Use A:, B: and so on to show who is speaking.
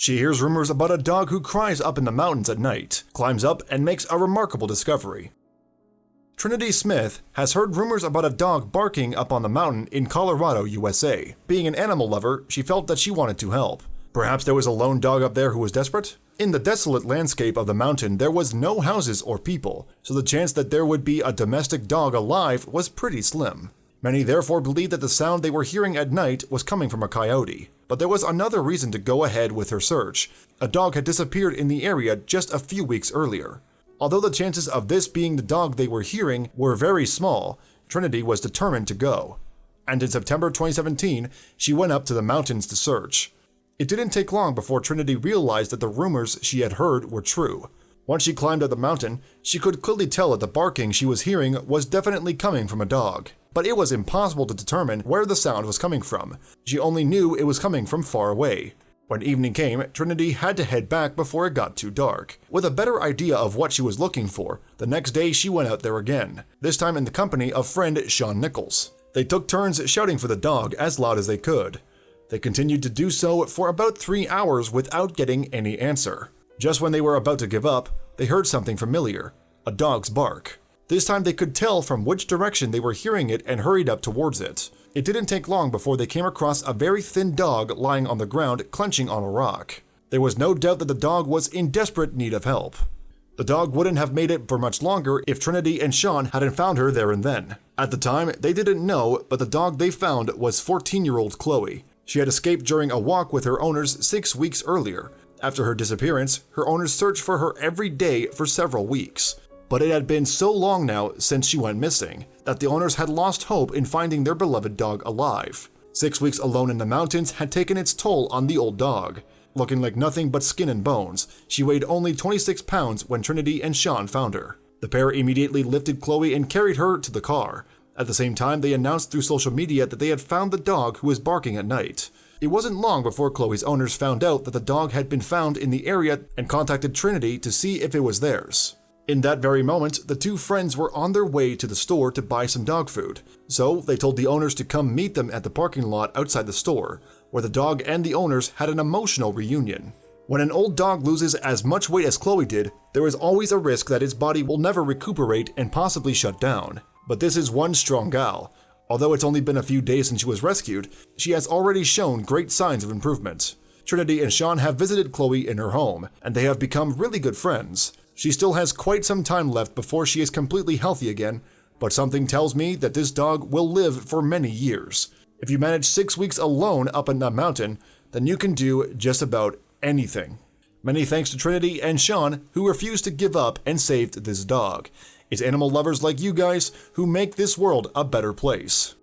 A: She hears rumors about a dog who cries up in the mountains at night, climbs up, and makes a remarkable discovery. Trinity Smith has heard rumors about a dog barking up on the mountain in Colorado, USA. Being an animal lover, she felt that she wanted to help. Perhaps there was a lone dog up there who was desperate? In the desolate landscape of the mountain, there was no houses or people, so the chance that there would be a domestic dog alive was pretty slim. Many therefore believed that the sound they were hearing at night was coming from a coyote. But there was another reason to go ahead with her search. A dog had disappeared in the area just a few weeks earlier. Although the chances of this being the dog they were hearing were very small, Trinity was determined to go. And in September 2017, she went up to the mountains to search. It didn't take long before Trinity realized that the rumors she had heard were true. Once she climbed up the mountain, she could clearly tell that the barking she was hearing was definitely coming from a dog. But it was impossible to determine where the sound was coming from. She only knew it was coming from far away. When evening came, Trinity had to head back before it got too dark. With a better idea of what she was looking for, the next day she went out there again, this time in the company of friend Sean Nichols. They took turns shouting for the dog as loud as they could. They continued to do so for about 3 hours without getting any answer. Just when they were about to give up, they heard something familiar, a dog's bark. This time they could tell from which direction they were hearing it and hurried up towards it. It didn't take long before they came across a very thin dog lying on the ground clenching on a rock. There was no doubt that the dog was in desperate need of help. The dog wouldn't have made it for much longer if Trinity and Sean hadn't found her there and then. At the time, they didn't know, but the dog they found was 14-year-old Chloe. She had escaped during a walk with her owners 6 weeks earlier. After her disappearance, her owners searched for her every day for several weeks. But it had been so long now since she went missing that the owners had lost hope in finding their beloved dog alive. 6 weeks alone in the mountains had taken its toll on the old dog. Looking like nothing but skin and bones, she weighed only 26 pounds when Trinity and Sean found her. The pair immediately lifted Chloe and carried her to the car. At the same time, they announced through social media that they had found the dog who was barking at night. It wasn't long before Chloe's owners found out that the dog had been found in the area and contacted Trinity to see if it was theirs. In that very moment, the two friends were on their way to the store to buy some dog food, so they told the owners to come meet them at the parking lot outside the store, where the dog and the owners had an emotional reunion. When an old dog loses as much weight as Chloe did, there is always a risk that its body will never recuperate and possibly shut down. But this is one strong gal. Although it's only been a few days since she was rescued, she has already shown great signs of improvement. Trinity and Sean have visited Chloe in her home, and they have become really good friends. She still has quite some time left before she is completely healthy again, but something tells me that this dog will live for many years. If you manage 6 weeks alone up in that mountain, then you can do just about anything. Many thanks to Trinity and Sean, who refused to give up and saved this dog. It's animal lovers like you guys who make this world a better place.